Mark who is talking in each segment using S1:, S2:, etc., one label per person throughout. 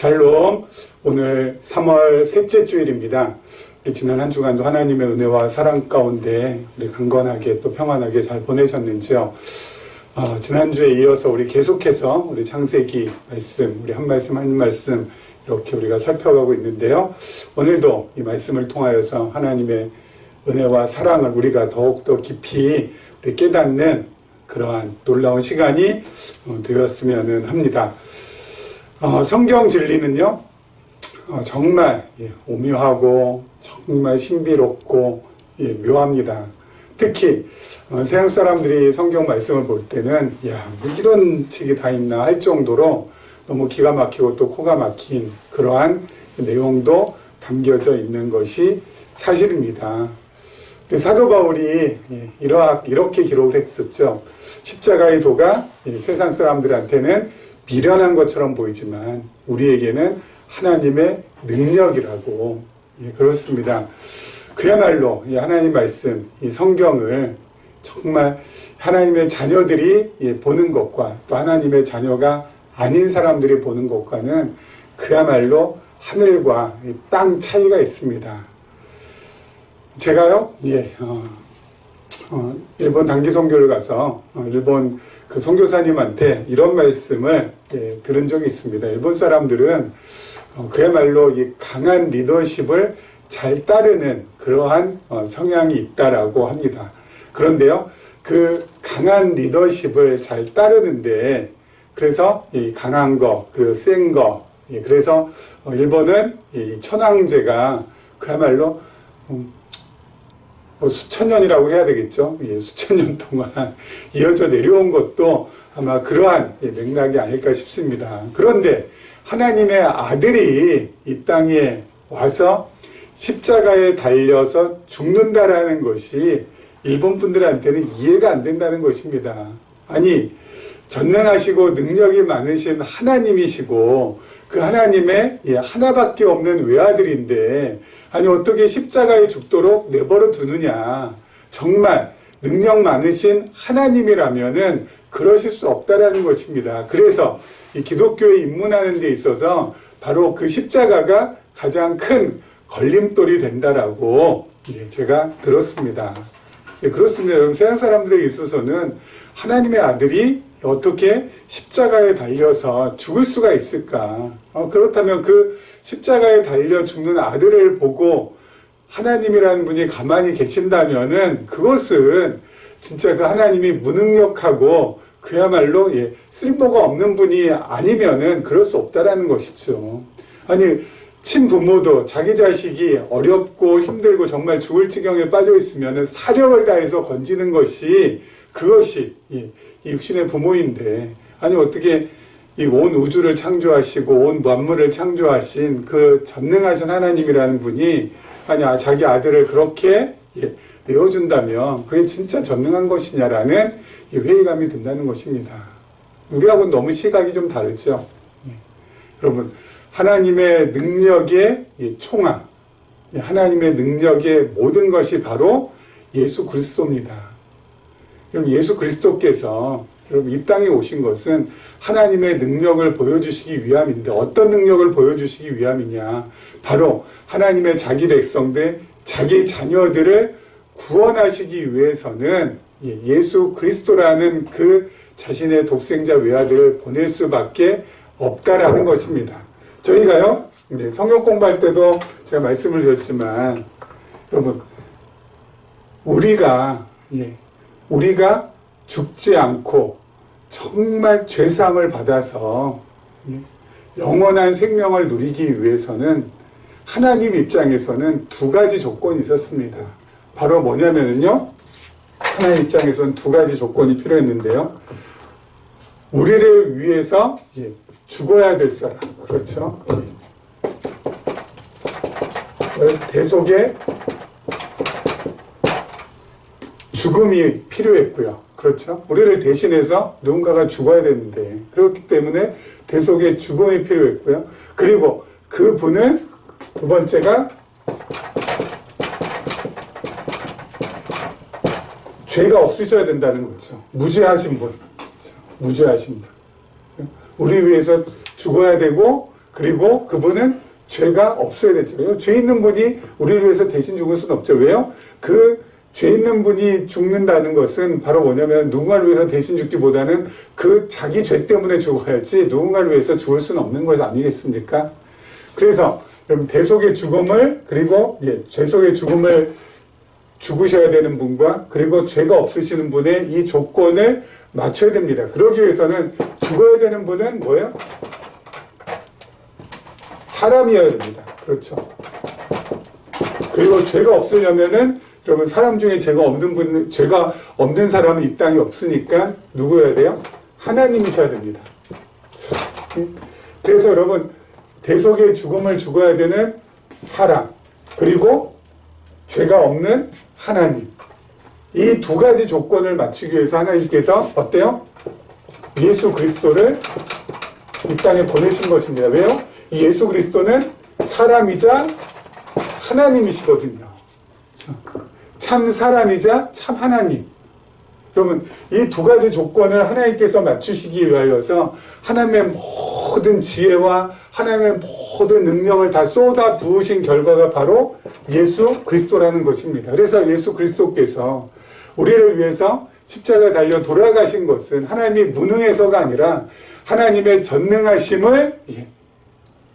S1: 샬롬. 오늘 3월 셋째 주일입니다. 우리 지난 한 주간도 하나님의 은혜와 사랑 가운데 우리 강건하게 또 평안하게 잘 보내셨는지요? 지난주에 이어서 우리 계속해서 우리 창세기 말씀, 우리 한 말씀 한 말씀 이렇게 우리가 살펴가고 있는데요. 오늘도 이 말씀을 통하여서 하나님의 은혜와 사랑을 우리가 더욱더 깊이 우리 깨닫는 그러한 놀라운 시간이 되었으면 합니다. 성경 진리는요, 정말 오묘하고 정말 신비롭고 묘합니다. 특히 서양 사람들이 성경 말씀을 볼 때는 뭐 이런 책이 다 있나 할 정도로 너무 기가 막히고 또 코가 막힌 그러한 내용도 담겨져 있는 것이 사실입니다. 사도 바울이 이렇게 기록을 했었죠. 십자가의 도가 세상 사람들한테는 미련한 것처럼 보이지만 우리에게는 하나님의 능력이라고. 그렇습니다. 그야말로 하나님 말씀, 이 성경을 정말 하나님의 자녀들이 보는 것과 또 하나님의 자녀가 아닌 사람들이 보는 것과는 그야말로 하늘과 땅 차이가 있습니다. 제가요, 일본 단기 선교를 가서 일본 그 선교사님한테 이런 말씀을 들은 적이 있습니다. 일본 사람들은 그야말로 이 강한 리더십을 잘 따르는 그러한 성향이 있다라고 합니다. 그런데요, 그 강한 리더십을 잘 따르는데, 그래서 이 강한 거, 그 센 거, 그래서 일본은 이 천황제가 그야말로 수천 년이라고 해야 되겠죠. 수천 년 동안 이어져 내려온 것도 아마 그러한 맥락이 아닐까 싶습니다. 그런데 하나님의 아들이 이 땅에 와서 십자가에 달려서 죽는다라는 것이 일본 분들한테는 이해가 안 된다는 것입니다. 아니, 전능하시고 능력이 많으신 하나님이시고 그 하나님의 하나밖에 없는 외아들인데, 아니 어떻게 십자가에 죽도록 내버려 두느냐. 정말 능력 많으신 하나님이라면은 그러실 수 없다라는 것입니다. 그래서 이 기독교에 입문하는 데 있어서 바로 그 십자가가 가장 큰 걸림돌이 된다라고 제가 들었습니다. 그렇습니다. 여러분, 세상 사람들에게 있어서는 하나님의 아들이 어떻게 십자가에 달려서 죽을 수가 있을까? 그렇다면 그 십자가에 달려 죽는 아들을 보고 하나님이라는 분이 가만히 계신다면은 그것은 진짜 그 하나님이 무능력하고 그야말로 쓸모가 없는 분이 아니면은 그럴 수 없다라는 것이죠. 아니, 친부모도 자기 자식이 어렵고 힘들고 정말 죽을 지경에 빠져 있으면은 사력을 다해서 건지는 것이 그것이 이 육신의 부모인데, 아니 어떻게 이 온 우주를 창조하시고 온 만물을 창조하신 그 전능하신 하나님이라는 분이 아니 자기 아들을 그렇게 내어준다면 그게 진짜 전능한 것이냐라는 회의감이 든다는 것입니다. 우리하고는 너무 시각이 좀 다르죠. 여러분, 하나님의 능력의 총화, 하나님의 능력의 모든 것이 바로 예수 그리스도입니다. 여러분, 예수 그리스도께서 여러분 이 땅에 오신 것은 하나님의 능력을 보여주시기 위함인데, 어떤 능력을 보여주시기 위함이냐? 바로 하나님의 자기 백성들, 자기 자녀들을 구원하시기 위해서는 예수 그리스도라는 그 자신의 독생자 외아들을 보낼 수밖에 없다라는 것입니다. 저희가요, 성경 공부할 때도 제가 말씀을 드렸지만, 여러분, 우리가 죽지 않고 정말 죄사함을 받아서 영원한 생명을 누리기 위해서는 하나님 입장에서는 두 가지 조건이 있었습니다. 바로 뭐냐면요, 하나님 입장에서는 두 가지 조건이 필요했는데요. 우리를 위해서 죽어야 될 사람, 그렇죠? 대속의 죽음이 필요했고요. 그렇죠? 우리를 대신해서 누군가가 죽어야 되는데, 그렇기 때문에 대속의 죽음이 필요했고요. 그리고 그 분은 두 번째가 죄가 없으셔야 된다는 거죠. 무죄하신 분. 그렇죠? 무죄하신 분. 우리 위해서 죽어야 되고, 그리고 그분은 죄가 없어야 되죠. 죄 있는 분이 우리를 위해서 대신 죽을 수는 없죠. 왜요? 그 죄 있는 분이 죽는다는 것은 바로 뭐냐면 누군가를 위해서 대신 죽기보다는 그 자기 죄 때문에 죽어야지 누군가를 위해서 죽을 수는 없는 것 아니겠습니까? 그래서 여러분 대속의 죽음을 그리고 죄 속의 죽음을 죽으셔야 되는 분과 그리고 죄가 없으시는 분의 이 조건을 맞춰야 됩니다. 그러기 위해서는 죽어야 되는 분은 뭐예요? 사람이어야 됩니다. 그렇죠. 그리고 죄가 없으려면은 여러분 사람 중에 죄가 없는 사람은 이 땅에 없으니까 누구여야 돼요? 하나님이셔야 됩니다. 그래서 여러분 대속의 죽음을 죽어야 되는 사람 그리고 죄가 없는 하나님 이 두 가지 조건을 맞추기 위해서 하나님께서 어때요? 예수 그리스도를 이 땅에 보내신 것입니다. 왜요? 이 예수 그리스도는 사람이자 하나님이시거든요. 참 사람이자 참 하나님. 여러분 이 두 가지 조건을 하나님께서 맞추시기 위하여서 하나님의 모든 지혜와 하나님의 모든 능력을 다 쏟아 부으신 결과가 바로 예수 그리스도라는 것입니다. 그래서 예수 그리스도께서 우리를 위해서 십자가에 달려 돌아가신 것은 하나님이 무능해서가 아니라 하나님의 전능하심을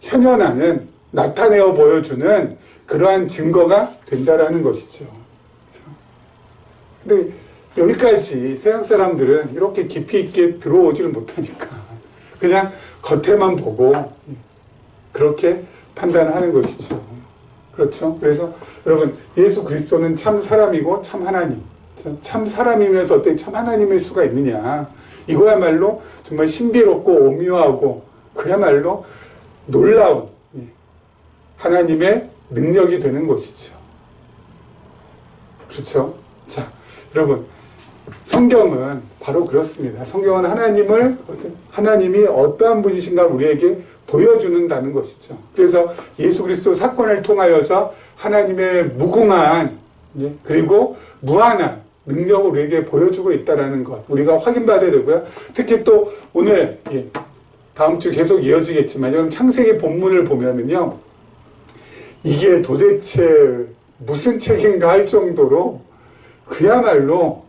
S1: 현현하는 나타내어 보여주는 그러한 증거가 된다라는 것이죠. 근데 여기까지 세상 사람들은 이렇게 깊이 있게 들어오지를 못하니까 그냥 겉에만 보고 그렇게 판단하는 것이죠. 그렇죠? 그래서 여러분 예수 그리스도는 참 사람이고 참 하나님. 참 사람이면서 어떻게 참 하나님일 수가 있느냐. 이거야말로 정말 신비롭고 오묘하고 그야말로 놀라운 하나님의 능력이 되는 것이죠. 그렇죠? 자, 여러분 성경은 바로 그렇습니다. 성경은 하나님이 어떠한 분이신가 우리에게 보여주는다는 것이죠. 그래서 예수 그리스도 사건을 통하여서 하나님의 무궁한 그리고 무한한 능력을 우리에게 보여주고 있다는 것 우리가 확인받아야 되고요. 특히 또 오늘 다음 주 계속 이어지겠지만 여러분 창세기 본문을 보면은요 이게 도대체 무슨 책인가 할 정도로 그야말로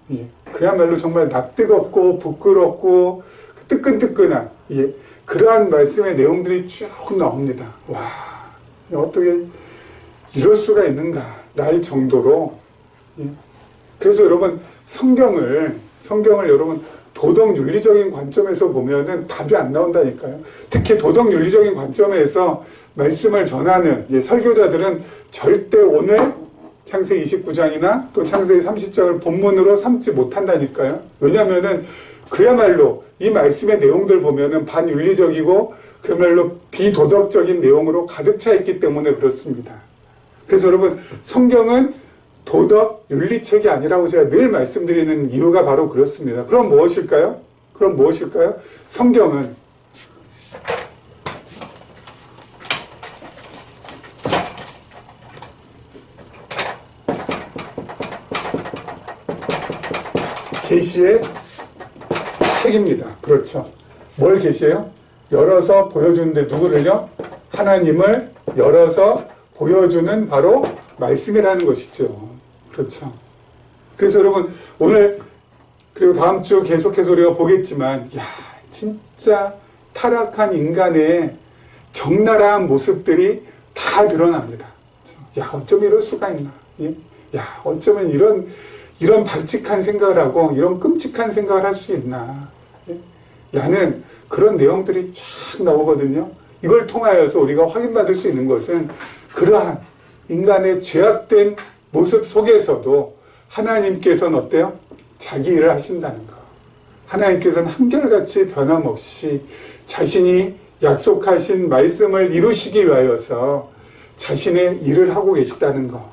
S1: 정말 낯뜨겁고 부끄럽고 뜨끈뜨끈한 그러한 말씀의 내용들이 쭉 나옵니다. 와, 어떻게 이럴 수가 있는가 랄 정도로 그래서 여러분 성경을 여러분 도덕 윤리적인 관점에서 보면은 답이 안 나온다니까요. 특히 도덕 윤리적인 관점에서 말씀을 전하는 설교자들은 절대 오늘 창세기 29장이나 또 창세기 30장을 본문으로 삼지 못한다니까요. 왜냐하면은 그야말로 이 말씀의 내용들 보면은 반윤리적이고 그야말로 비도덕적인 내용으로 가득 차 있기 때문에 그렇습니다. 그래서 여러분 성경은 도덕 윤리책이 아니라고 제가 늘 말씀드리는 이유가 바로 그렇습니다. 그럼 무엇일까요? 성경은 계시의 책입니다. 그렇죠. 뭘 계시해요? 열어서 보여주는데 누구를요? 하나님을 열어서 보여주는 바로 말씀이라는 것이죠. 그렇죠. 그래서 여러분 오늘 그리고 다음 주 계속해서 우리가 보겠지만 진짜 타락한 인간의 적나라한 모습들이 다 드러납니다. 그렇죠? 어쩜 이럴 수가 있나. 어쩌면 이런 발칙한 생각을 하고 이런 끔찍한 생각을 할 수 있나 라는 그런 내용들이 쫙 나오거든요. 이걸 통하여서 우리가 확인받을 수 있는 것은 그러한 인간의 죄악된 모습 속에서도 하나님께서는 어때요? 자기 일을 하신다는 거. 하나님께서는 한결같이 변함없이 자신이 약속하신 말씀을 이루시기 위하여서 자신의 일을 하고 계시다는 거.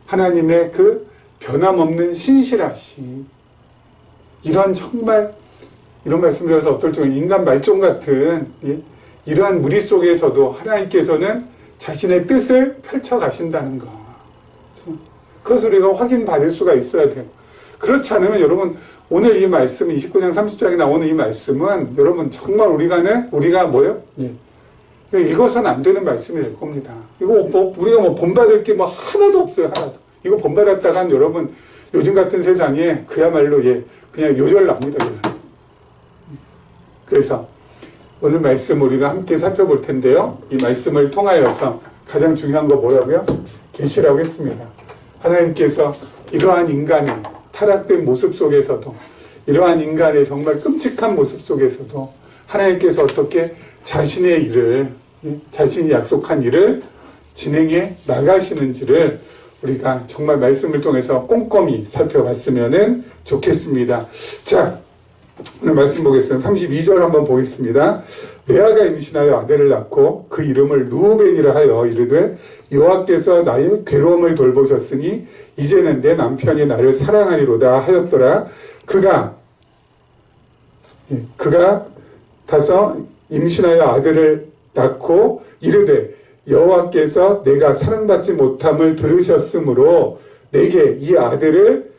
S1: 하나님의 그 변함없는 신실하심. 이런 정말 이런 말씀드려서 어떨 정도 인간 말종 같은 이러한 무리 속에서도 하나님께서는 자신의 뜻을 펼쳐 가신다는 거. 그것을 우리가 확인받을 수가 있어야 돼요. 그렇지 않으면 여러분 오늘 이 말씀 29장 30장에 나오는 이 말씀은 여러분 정말 우리가 뭐예요? 읽어서는 안 되는 말씀이 될 겁니다. 이거 우리가 뭐 본받을 게 뭐 하나도 없어요. 하나도. 이거 본받았다간 여러분 요즘 같은 세상에 그야말로 그냥 요절 납니다. 요절. 그래서 오늘 말씀 우리가 함께 살펴볼 텐데요. 이 말씀을 통하여서 가장 중요한 거 뭐라고요? 계시라고 했습니다. 하나님께서 이러한 인간의 타락된 모습 속에서도, 이러한 인간의 정말 끔찍한 모습 속에서도 하나님께서 어떻게 자신의 일을, 자신이 약속한 일을 진행해 나가시는지를 우리가 정말 말씀을 통해서 꼼꼼히 살펴봤으면 좋겠습니다. 자, 오늘 말씀 보겠습니다. 32절 한번 보겠습니다. 레아가 임신하여 아들을 낳고 그 이름을 르우벤이라 하여 이르되 여호와께서 나의 괴로움을 돌보셨으니 이제는 내 남편이 나를 사랑하리로다 하였더라. 그가 가서 임신하여 아들을 낳고 이르되 여호와께서 내가 사랑받지 못함을 들으셨으므로 내게 이 아들을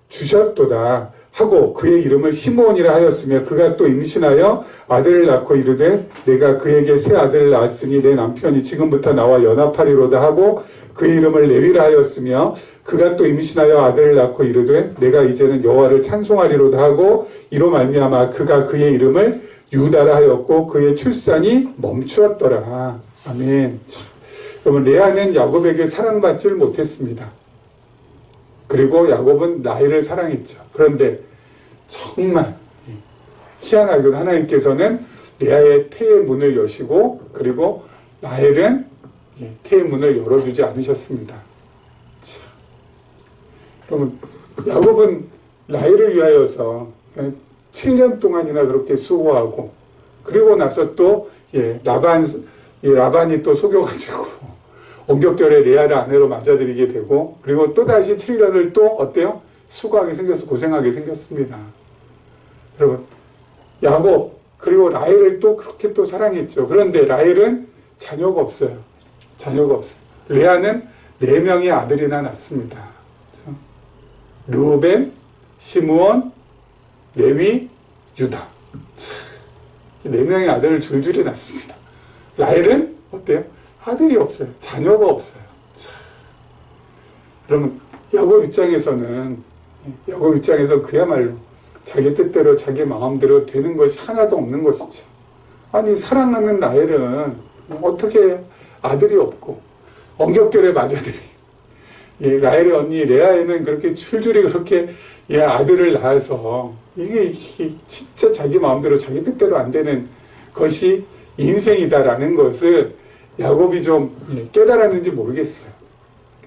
S1: 주셨도다 하고 그의 이름을 시므온이라 하였으며 그가 또 임신하여 아들을 낳고 이르되 내가 그에게 새 아들을 낳았으니 내 남편이 지금부터 나와 연합하리로다 하고 그의 이름을 레위라 하였으며 그가 또 임신하여 아들을 낳고 이르되 내가 이제는 여호와를 찬송하리로다 하고 이로 말미암아 그가 그의 이름을 유다라 하였고 그의 출산이 멈추었더라. 아멘. 그러면 레아는 야곱에게 사랑받지를 못했습니다. 그리고 야곱은 라헬을 사랑했죠. 그런데 정말 희한하게도 하나님께서는 레아의 태의 문을 여시고 그리고 라헬은 태의 문을 열어주지 않으셨습니다. 자, 그러면 야곱은 라헬을 위하여서 7년 동안이나 그렇게 수고하고 그리고 나서 또 라반이 또 속여가지고 온격결에 레아를 아내로 맞아들이게 되고 그리고 또다시 7년을 또 어때요? 수고하게 생겨서 고생하게 생겼습니다. 여러분 야곱 그리고 라헬을 또 그렇게 또 사랑했죠. 그런데 라헬은 자녀가 없어요. 자녀가 없어요. 레아는 4명의 아들이나 낳습니다. 그렇죠? 르우벤, 시므온, 레위, 유다. 4명의 아들을 줄줄이 낳습니다. 라헬은 어때요? 아들이 없어요. 자녀가 없어요. 그러면 야곱 입장에서 그야말로 자기 뜻대로 자기 마음대로 되는 것이 하나도 없는 것이죠. 아니 사랑하는 라헬은 어떻게 아들이 없고 언격결에 맞아들이 라헬의 언니 레아에는 그렇게 줄줄이 그렇게 아들을 낳아서 이게 진짜 자기 마음대로 자기 뜻대로 안 되는 것이 인생이다라는 것을 야곱이 좀 깨달았는지 모르겠어요.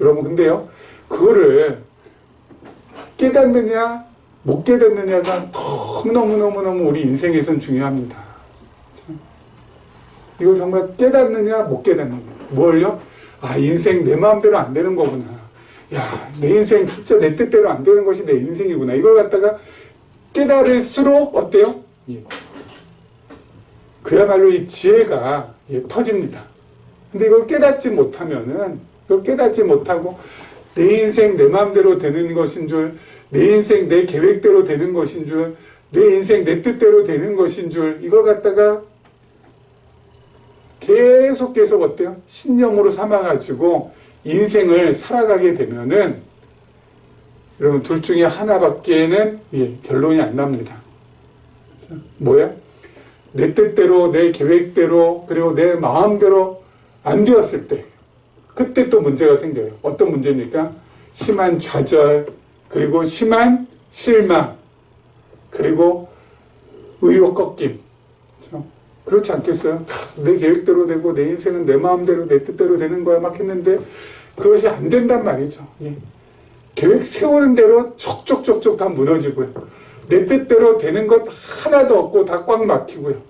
S1: 여러분 근데요 그거를 깨닫느냐 못 깨닫느냐가 너무너무너무 우리 인생에선 중요합니다. 이걸 정말 깨닫느냐 못 깨닫느냐. 뭘요? 아 인생 내 마음대로 안 되는 거구나. 야 내 인생 진짜 내 뜻대로 안 되는 것이 내 인생이구나. 이걸 갖다가 깨달을수록 어때요? 그야말로 이 지혜가 터집니다. 근데 이걸 깨닫지 못하고 내 인생 내 마음대로 되는 것인 줄, 내 인생 내 계획대로 되는 것인 줄, 내 인생 내 뜻대로 되는 것인 줄 이걸 갖다가 계속 어때요? 신념으로 삼아가지고 인생을 살아가게 되면은 여러분 둘 중에 하나밖에는 결론이 안 납니다. 뭐야? 내 뜻대로 내 계획대로 그리고 내 마음대로 안 되었을 때 그때 또 문제가 생겨요. 어떤 문제입니까? 심한 좌절 그리고 심한 실망 그리고 의욕 꺾임. 그렇지 않겠어요? 내 계획대로 되고 내 인생은 내 마음대로 내 뜻대로 되는 거야 막 했는데 그것이 안 된단 말이죠. 계획 세우는 대로 촉촉촉촉 다 무너지고요. 내 뜻대로 되는 것 하나도 없고 다 꽉 막히고요.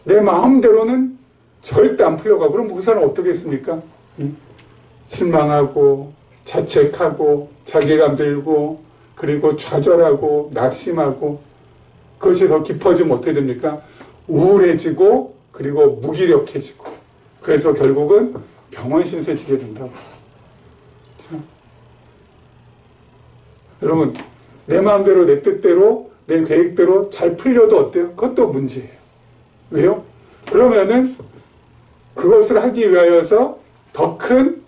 S1: 내 마음대로는 절대 안 풀려가고 그럼 그 사람 어떻게 했습니까? 실망하고 자책하고 자괴감 들고 그리고 좌절하고 낙심하고 그것이 더 깊어지면 어떻게 됩니까? 우울해지고 그리고 무기력해지고 그래서 결국은 병원 신세지게 된다고. 그렇죠? 여러분 내 마음대로 내 뜻대로 내 계획대로 잘 풀려도 어때요? 그것도 문제예요. 왜요? 그러면은 그것을 하기 위하여서 더 큰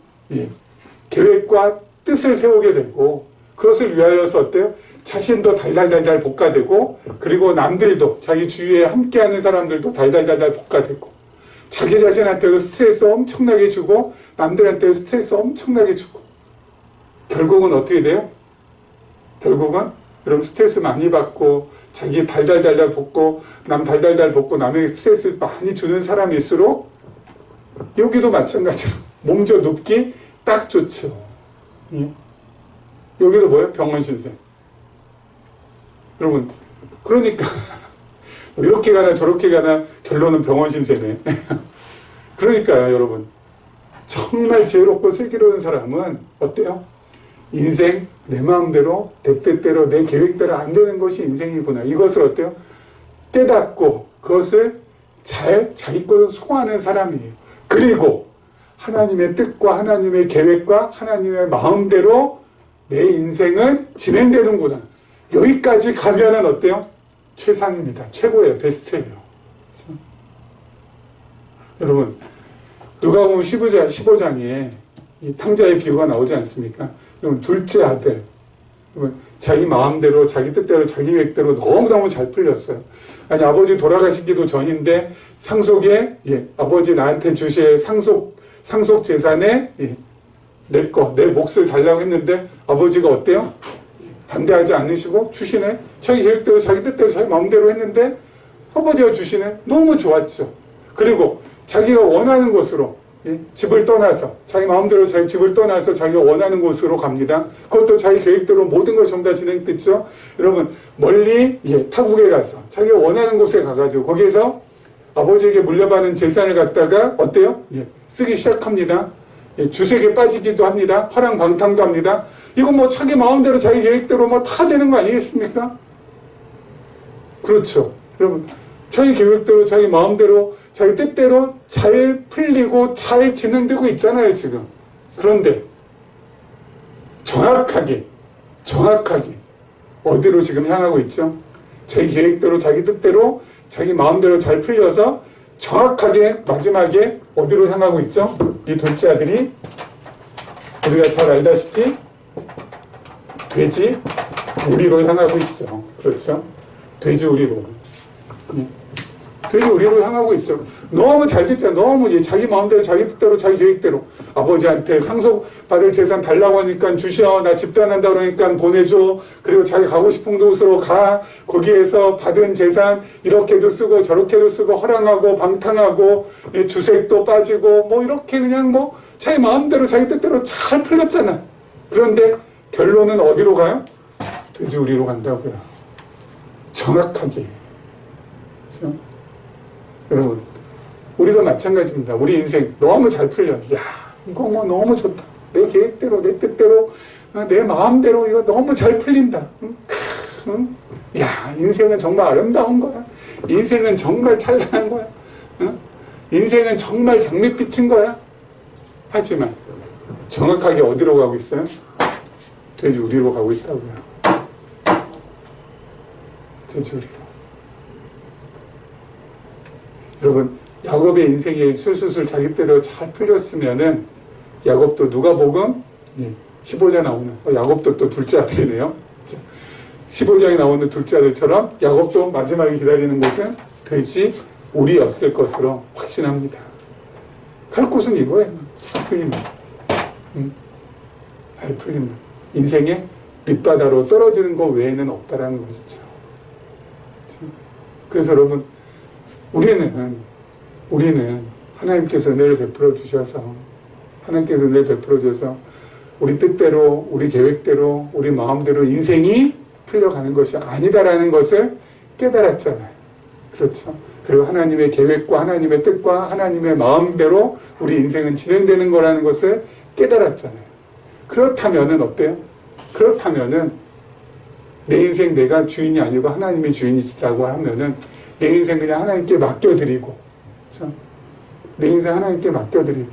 S1: 계획과 뜻을 세우게 되고, 그것을 위하여서 어때요? 자신도 달달달달 볶아되고, 그리고 남들도, 자기 주위에 함께하는 사람들도 달달달달 볶아되고, 자기 자신한테도 스트레스 엄청나게 주고, 남들한테도 스트레스 엄청나게 주고, 결국은 어떻게 돼요? 결국은 여러분 스트레스 많이 받고, 자기 달달달달 볶고, 남 달달달 볶고, 남에게 스트레스 많이 주는 사람일수록, 여기도 마찬가지로 몸져 눕기 딱 좋죠. 예? 여기도 뭐예요? 병원 신세. 여러분, 그러니까 이렇게 가나 저렇게 가나 결론은 병원 신세네. 그러니까요, 여러분. 정말 지혜롭고 슬기로운 사람은 어때요? 인생 내 마음대로, 내 뜻대로, 내 계획대로 안 되는 것이 인생이구나. 이것을 어때요? 깨닫고 그것을 잘 자기 것을 소화하는 사람이에요. 그리고 하나님의 뜻과 하나님의 계획과 하나님의 마음대로 내 인생은 진행되는구나. 여기까지 가면은 어때요? 최상입니다. 최고예요. 베스트예요. 그렇죠? 여러분, 누가복음 15장에 이 탕자의 비유가 나오지 않습니까? 여러분, 둘째 아들, 여러분, 자기 마음대로, 자기 뜻대로, 자기 계획대로 너무너무 잘 풀렸어요. 아니, 아버지 돌아가시기도 전인데 상속에 아버지 나한테 주실 상속 재산에 내 몫을 달라고 했는데 아버지가 어때요? 반대하지 않으시고 주시네. 자기 계획대로, 자기 뜻대로, 자기 마음대로 했는데 아버지가 주시네. 너무 좋았죠. 그리고 자기가 원하는 곳으로 집을 떠나서, 자기 마음대로 자기 집을 떠나서 자기가 원하는 곳으로 갑니다. 그것도 자기 계획대로 모든 걸 전부 다 진행됐죠. 여러분, 멀리 타국에 가서 자기가 원하는 곳에 가가지고 거기에서 아버지에게 물려받은 재산을 갖다가 어때요? 쓰기 시작합니다. 주색에 빠지기도 합니다. 화랑방탕도 합니다. 이거 뭐 자기 마음대로 자기 계획대로 뭐 다 되는 거 아니겠습니까? 그렇죠. 여러분, 자기 계획대로, 자기 마음대로, 자기 뜻대로 잘 풀리고 잘 진행되고 있잖아요, 지금. 그런데 정확하게 어디로 지금 향하고 있죠? 자기 계획대로, 자기 뜻대로, 자기 마음대로 잘 풀려서 정확하게 마지막에 어디로 향하고 있죠? 이 둘째 아들이 우리가 잘 알다시피 돼지 우리로 향하고 있죠. 그렇죠? 돼지 우리로. 돼지 우리로 향하고 있죠. 너무 잘 됐잖아요. 너무 자기 마음대로, 자기 뜻대로, 자기 계획대로. 아버지한테 상속받을 재산 달라고 하니까 주셔. 나 집단한다 그러니까 보내줘. 그리고 자기 가고 싶은 곳으로 가. 거기에서 받은 재산 이렇게도 쓰고 저렇게도 쓰고 허랑하고 방탕하고 주색도 빠지고 뭐 이렇게 그냥 뭐 자기 마음대로 자기 뜻대로 잘 풀렸잖아. 그런데 결론은 어디로 가요? 돼지 우리로 간다고요. 정확하게. 그렇죠? 여러분, 우리도 마찬가지입니다. 우리 인생 너무 잘 풀려. 야, 이거 뭐 너무 좋다. 내 계획대로, 내 뜻대로, 내 마음대로 이거 너무 잘 풀린다. 응? 야, 인생은 정말 아름다운 거야. 인생은 정말 찬란한 거야. 응? 인생은 정말 장밋빛인 거야. 하지만 정확하게 어디로 가고 있어요? 돼지 우리로 가고 있다고요. 돼지 우리로. 여러분, 야곱의 인생이 술술술 자기 뜻대로 잘 풀렸으면은 야곱도 누가복음 15장 나오는 야곱도 또 둘째 아들이네요. 15장에 나오는 둘째 아들처럼 야곱도 마지막에 기다리는 곳은 돼지 우리였을 것으로 확신합니다. 갈 곳은 이거예요. 잘 풀리면. 잘 풀리면. 인생의 밑바다로 떨어지는 것 외에는 없다라는 것이죠. 그래서 여러분, 우리는 하나님께서 늘 베풀어 주셔서 우리 뜻대로, 우리 계획대로, 우리 마음대로 인생이 풀려가는 것이 아니다라는 것을 깨달았잖아요. 그렇죠? 그리고 하나님의 계획과 하나님의 뜻과 하나님의 마음대로 우리 인생은 진행되는 거라는 것을 깨달았잖아요. 그렇다면은 어때요? 그렇다면은 내 인생 내가 주인이 아니고 하나님의 주인이시라고 하면은 내 인생 그냥 하나님께 맡겨드리고, 그렇죠? 내 인생 하나님께 맡겨드리고,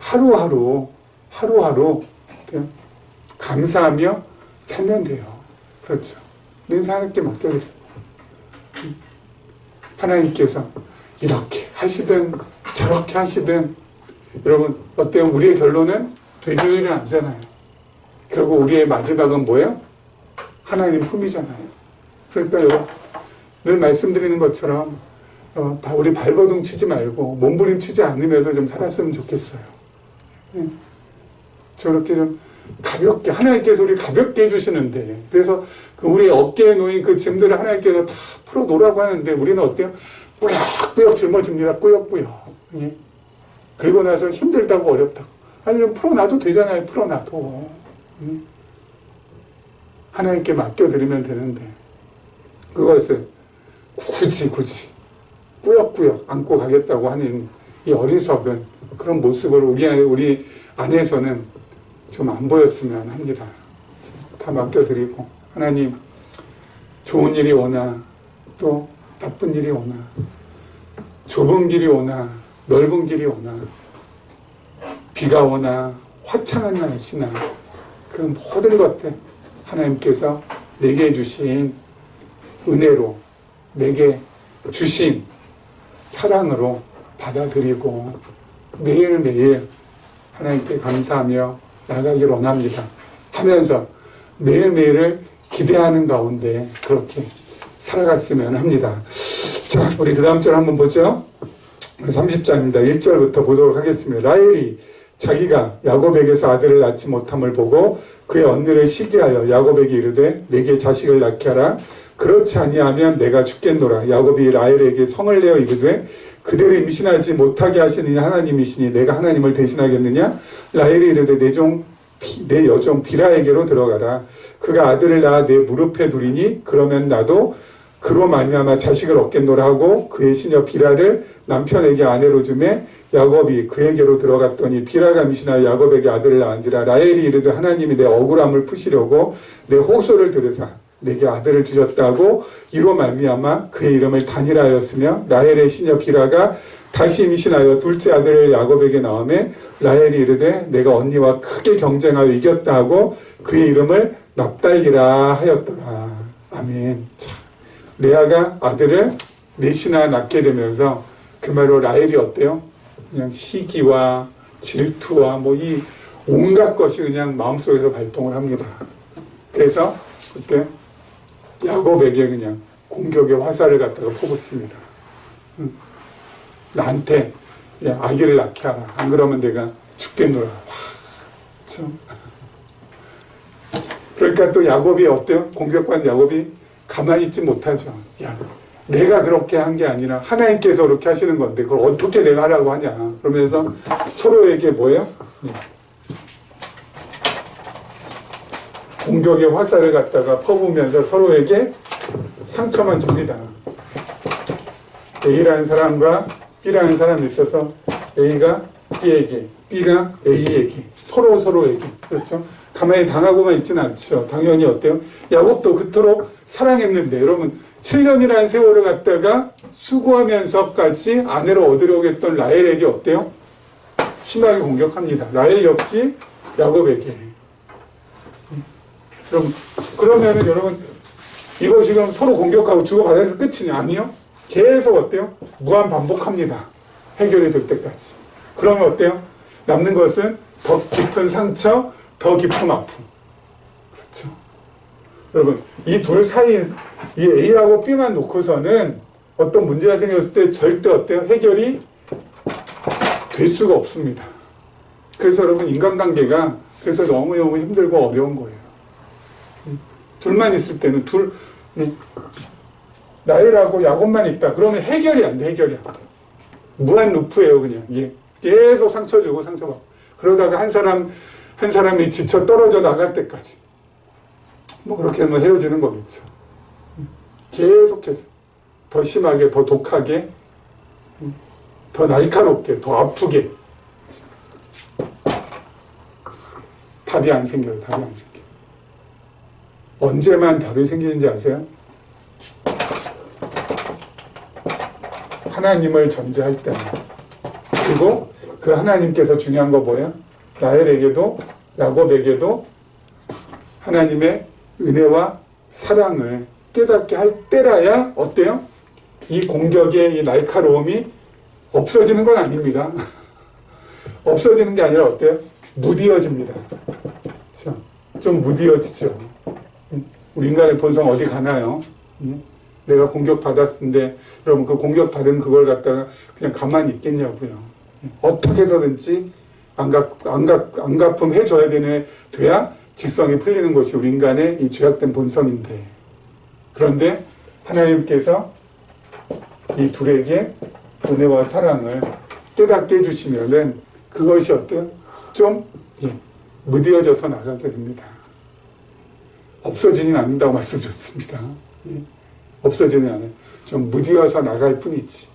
S1: 하루하루 감사하며 살면 돼요. 그렇죠? 내 인생 하나님께 맡겨드리고, 하나님께서 이렇게 하시든 저렇게 하시든 여러분 어때요? 우리의 결론은 되는 일이 아니잖아요. 결국 우리의 마지막은 뭐예요? 하나님 품이잖아요. 그러니까 여러분 늘 말씀드리는 것처럼 우리 발버둥 치지 말고 몸부림치지 않으면서 좀 살았으면 좋겠어요. 저렇게 좀 가볍게 하나님께서 우리 가볍게 해주시는데 그래서 그 우리 어깨에 놓인 그 짐들을 하나님께서 다 풀어놓으라고 하는데 우리는 어때요? 꾸역꾸역 짊어집니다. 꾸역꾸역. 예? 그리고 나서 힘들다고 어렵다고 아니면 풀어놔도 되잖아요. 풀어놔도 하나님께 맡겨드리면 되는데 그것을 굳이 꾸역꾸역 안고 가겠다고 하는 이 어리석은 그런 모습을 우리 안에서는 좀 안 보였으면 합니다. 다 맡겨드리고 하나님 좋은 일이 오나 또 나쁜 일이 오나 좁은 길이 오나 넓은 길이 오나 비가 오나 화창한 날씨나 그 모든 것들 하나님께서 내게 주신 은혜로 내게 주신 사랑으로 받아들이고 매일매일 하나님께 감사하며 나가길 원합니다. 하면서 매일매일을 기대하는 가운데 그렇게 살아갔으면 합니다. 자, 우리 그 다음 절 한번 보죠. 30장입니다. 1절부터 보도록 하겠습니다. 라헬이 자기가 야곱에게서 아들을 낳지 못함을 보고 그의 언니를 시기하여 야곱에게 이르되 내게 자식을 낳게 하라. 그렇지 아니하면 내가 죽겠노라. 야곱이 라헬에게 성을 내어 이르되 그대를 임신하지 못하게 하시느냐 하나님이시니 내가 하나님을 대신하겠느냐. 라헬이 이르되 내 여종 비라에게로 들어가라. 그가 아들을 낳아 내 무릎에 두리니 그러면 나도 그로 말미암아 자식을 얻겠노라 하고 그의 시녀 비라를 남편에게 아내로 주매 야곱이 그에게로 들어갔더니 비라가 임신하여 야곱에게 아들을 낳은지라. 라헬이 이르되 하나님이 내 억울함을 푸시려고 내 호소를 들으사 내게 아들을 주셨다고 이로 말미암아 그의 이름을 단이라하였으며 라헬의 시녀 비라가 다시 임신하여 둘째 아들을 야곱에게 낳으매 라헬이 이르되 내가 언니와 크게 경쟁하여 이겼다 하고 그의 이름을 납달리라 하였더라. 아멘. 참. 레아가 아들을 넷이나 낳게 되면서 그 말로 라헬이 어때요? 그냥 시기와 질투와 이 온갖 것이 그냥 마음속에서 발동을 합니다. 그래서 그때 야곱에게 그냥 공격의 화살을 갖다가 퍼붓습니다. 나한테 아기를 낳게 하라. 안 그러면 내가 죽겠노라. 그렇죠? 그러니까 또 야곱이 어때요? 공격받은 야곱이 가만히 있지 못하죠. 야, 내가 그렇게 한 게 아니라 하나님께서 그렇게 하시는 건데 그걸 어떻게 내가 하라고 하냐. 그러면서 서로에게 뭐예요? 공격의 화살을 갖다가 퍼부으면서 서로에게 상처만 줍니다. A라는 사람과 B라는 사람이 있어서 A가 B에게, B가 A에게, 서로에게. 그렇죠? 가만히 당하고만 있지는 않죠. 당연히 어때요? 야곱도 그토록 사랑했는데 여러분 7년이라는 세월을 갖다가 수고하면서까지 아내를 얻으려고 했던 라헬에게 어때요? 심하게 공격합니다. 라헬 역시 야곱에게. 그러면은 여러분 이거 지금 서로 공격하고 주고받아서 끝이냐? 아니요. 계속 어때요? 무한 반복합니다. 해결이 될 때까지. 그러면 어때요? 남는 것은 더 깊은 상처, 더 깊은 아픔. 그렇죠? 여러분 이 둘 사이 이 A하고 B만 놓고서는 어떤 문제가 생겼을 때 절대 어때요? 해결이 될 수가 없습니다. 그래서 여러분 인간관계가 그래서 너무너무 힘들고 어려운 거예요. 둘만 있을 때는 라헬하고 야곱만 있다. 그러면 해결이 안 돼. 해결이 안 돼. 무한 루프예요. 그냥 계속 상처 주고 상처받고 그러다가 한 사람이 지쳐 떨어져 나갈 때까지 그렇게 하면 헤어지는 거겠죠. 계속해서 더 심하게, 더 독하게, 더 날카롭게, 더 아프게 답이 안 생겨요. 답이 안 생겨요. 언제만 답이 생기는지 아세요? 하나님을 전제할 때만. 그리고 그 하나님께서 중요한 거 뭐예요? 라헬에게도 야곱에게도 하나님의 은혜와 사랑을 깨닫게 할 때라야 어때요? 이 공격의 이 날카로움이 없어지는 건 아닙니다. 없어지는 게 아니라 어때요? 무디어집니다. 그렇죠? 좀 무디어지죠. 우리 인간의 본성 어디 가나요? 내가 공격받았는데 여러분 그 공격받은 그걸 갖다가 그냥 가만히 있겠냐고요. 어떻게 해서든지 안갚음 해줘야 돼야 직성이 풀리는 것이 우리 인간의 이 죄악된 본성인데, 그런데 하나님께서 이 둘에게 은혜와 사랑을 깨닫게 해주시면은 그것이 어때요? 좀 무디어져서 나가게 됩니다. 없어지진 않는다고 말씀드렸습니다. 없어지는 않아요. 좀 무디어서 나갈 뿐이지.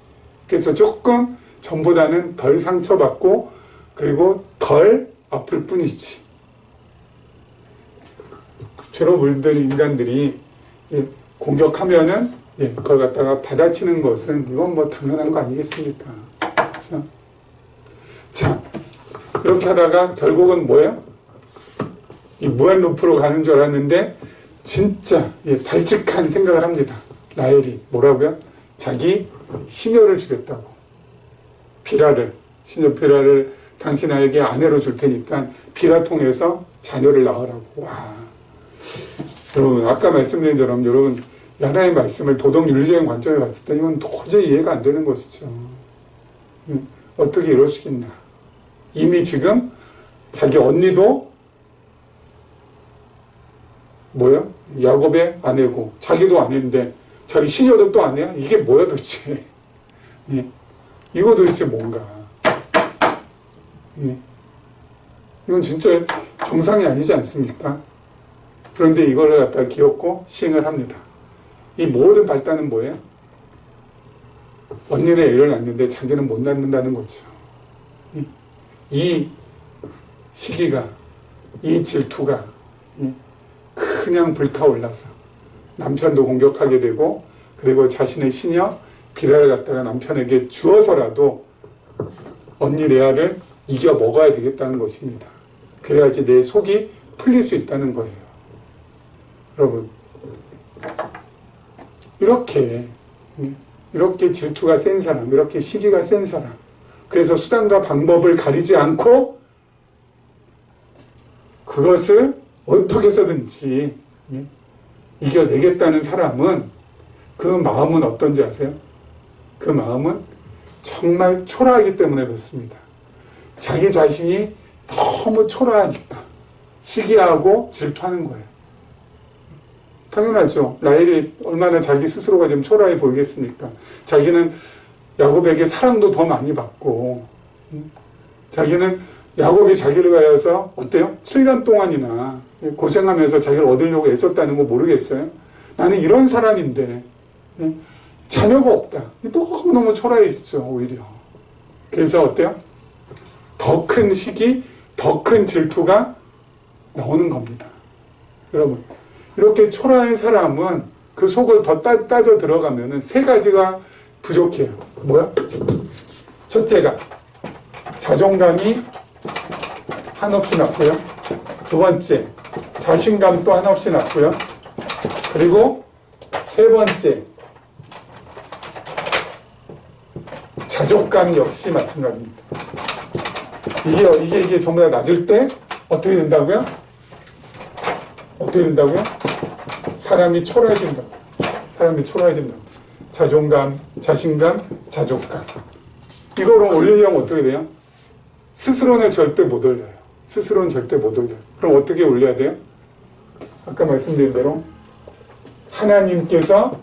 S1: 그래서 조금 전보다는 덜 상처받고 그리고 덜 아플 뿐이지. 죄로 물든 인간들이 공격하면은 그걸 갖다가 받아치는 것은 이건 뭐 당연한 거 아니겠습니까? 그렇죠? 자, 이렇게 하다가 결국은 뭐예요? 이 무한 루프로 가는 줄 알았는데 진짜 발칙한 생각을 합니다. 라헬이 뭐라고요? 자기 시녀를 주겠다고. 시녀 비라를 당신 아이에게 아내로 줄 테니까 비라 통해서 자녀를 낳으라고. 와, 여러분 아까 말씀드린 것처럼 여러분 하나님의 말씀을 도덕윤리적인 관점에 봤을 때 이건 도저히 이해가 안 되는 것이죠. 어떻게 이럴 수 있나. 이미 지금 자기 언니도 뭐야? 야곱의 아내고 자기도 아내인데 자기 시녀도 또 아내야? 이게 뭐야 도대체. 이거 도대체 뭔가. 이건 진짜 정상이 아니지 않습니까? 그런데 이걸 갖다가 기억고 시행을 합니다. 이 모든 발단은 뭐예요? 언니는 애를 낳는데 자기는 못 낳는다는 거죠. 이 시기가, 이 질투가 그냥 불타올라서 남편도 공격하게 되고 그리고 자신의 시녀 비라를 갖다가 남편에게 주어서라도 언니 레아를 이겨 먹어야 되겠다는 것입니다. 그래야지 내 속이 풀릴 수 있다는 거예요. 여러분 이렇게 질투가 센 사람, 이렇게 시기가 센 사람, 그래서 수단과 방법을 가리지 않고 그것을 어떻게 해서든지 이겨내겠다는 사람은 그 마음은 어떤지 아세요? 그 마음은 정말 초라하기 때문에 그렇습니다. 자기 자신이 너무 초라하니까 시기하고 질투하는 거예요. 당연하죠. 라헬이 얼마나 자기 스스로가 좀 초라해 보이겠습니까? 자기는 야곱에게 사랑도 더 많이 받고 자기는 야곱이 자기를 위하여서 어때요? 7년 동안이나 고생하면서 자기를 얻으려고 애썼다는 거 모르겠어요? 나는 이런 사람인데 자녀가 없다. 너무너무 초라해지죠, 오히려. 그래서 어때요? 더 큰 시기, 더 큰 질투가 나오는 겁니다. 여러분, 이렇게 초라한 사람은 그 속을 더 따져 들어가면은 세 가지가 부족해요. 뭐야? 첫째가 자존감이 한없이 낮고요. 두 번째, 자신감도 한없이 낮고요. 그리고 세 번째, 자족감 역시 마찬가지입니다. 이게 전부 다 낮을 때 어떻게 된다고요? 어떻게 된다고요? 사람이 초라해진다. 사람이 초라해진다. 자존감, 자신감, 자족감. 이거로 올리려면 어떻게 돼요? 스스로는 절대 못 올려요. 스스로는 절대 못 올려요. 그럼 어떻게 올려야 돼요? 아까 말씀드린 대로 하나님께서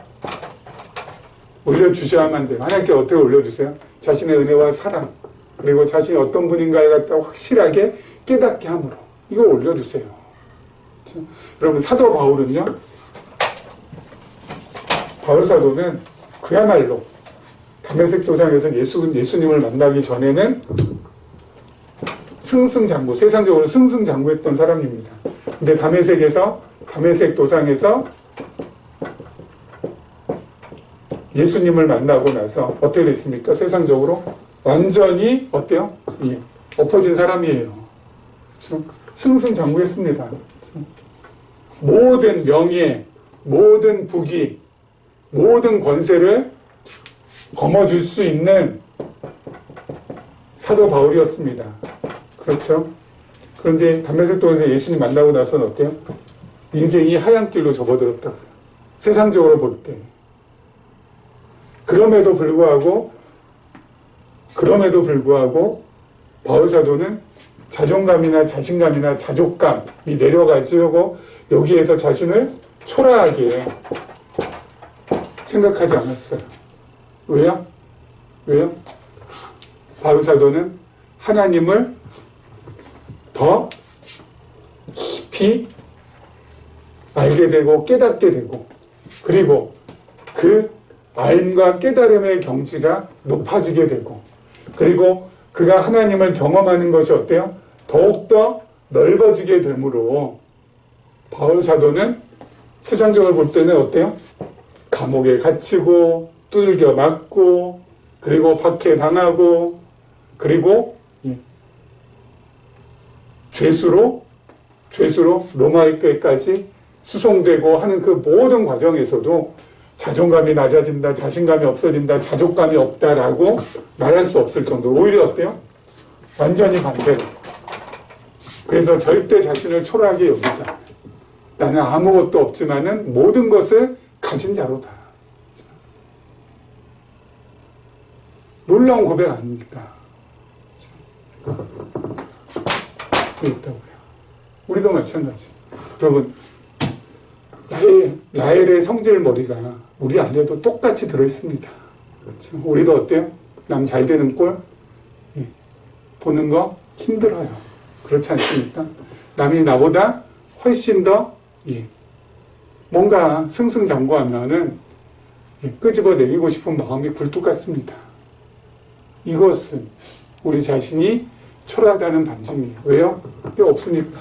S1: 올려주셔야만 돼요. 하나님께 어떻게 올려주세요? 자신의 은혜와 사랑, 그리고 자신이 어떤 분인가를 갖다 확실하게 깨닫게 함으로 이걸 올려주세요. 그렇죠? 여러분 사도 바울은요, 바울 사도는 그야말로 다메섹 도상에서 예수님을 만나기 전에는 승승장구, 세상적으로 승승장구했던 사람입니다. 근데 다메섹 도상에서 예수님을 만나고 나서 어떻게 됐습니까? 세상적으로 완전히 어때요? 엎어진 사람이에요. 그렇죠? 승승장구했습니다. 그렇죠? 모든 명예, 모든 부귀, 모든 권세를 거머쥘 수 있는 사도 바울이었습니다. 그렇죠? 그런데 담메섹도에서 예수님 만나고 나서는 어때요? 인생이 하얀 길로 접어들었다. 세상적으로 볼 때. 그럼에도 불구하고 바울 사도는 자존감이나 자신감이나 자족감이 내려가지고 여기에서 자신을 초라하게 생각하지 않았어요. 왜요? 바울 사도는 하나님을 더 깊이 알게 되고 깨닫게 되고, 그리고 그 알과 깨달음의 경지가 높아지게 되고, 그리고 그가 하나님을 경험하는 것이 어때요? 더욱더 넓어지게 되므로 바울 사도는 세상적으로 볼 때는 어때요? 감옥에 갇히고 두들겨 맞고 그리고 박해당하고 그리고 죄수로 로마에까지 수송되고 하는 그 모든 과정에서도 자존감이 낮아진다, 자신감이 없어진다, 자족감이 없다라고 말할 수 없을 정도로 오히려 어때요? 완전히 반대로. 그래서 절대 자신을 초라하게 여기지 않아요. 나는 아무것도 없지만은 모든 것을 가진 자로다. 놀라운 고백 아닙니까? 있다고요. 우리도 마찬가지. 여러분, 라헬의 성질 머리가 우리 안에도 똑같이 들어있습니다. 그렇죠? 우리도 어때요? 남 잘 되는 꼴 보는 거 힘들어요. 그렇지 않습니까? 남이 나보다 훨씬 더 뭔가 승승장구하면은 끄집어내리고 싶은 마음이 굴뚝 같습니다. 이것은 우리 자신이 초라하다는 반증이에요. 왜요? 이게 없으니까.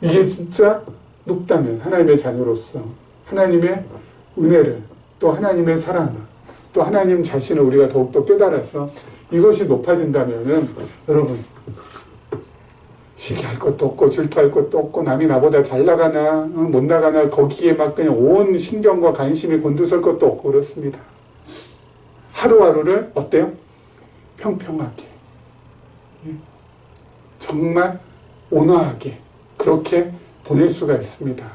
S1: 이게 진짜 높다면 하나님의 자녀로서 하나님의 은혜를, 또 하나님의 사랑을, 또 하나님 자신을 우리가 더욱더 깨달아서 이것이 높아진다면은 여러분, 시기할 것도 없고 질투할 것도 없고 남이 나보다 잘 나가나 못 나가나 거기에 막 그냥 온 신경과 관심이 곤두설 것도 없고 그렇습니다. 하루하루를 어때요? 평평하게, 정말 온화하게 그렇게 보낼 수가 있습니다.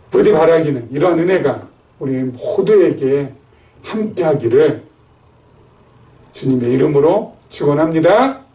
S1: 부디 바라기는 이런 은혜가 우리 모두에게 함께하기를 주님의 이름으로 축원합니다.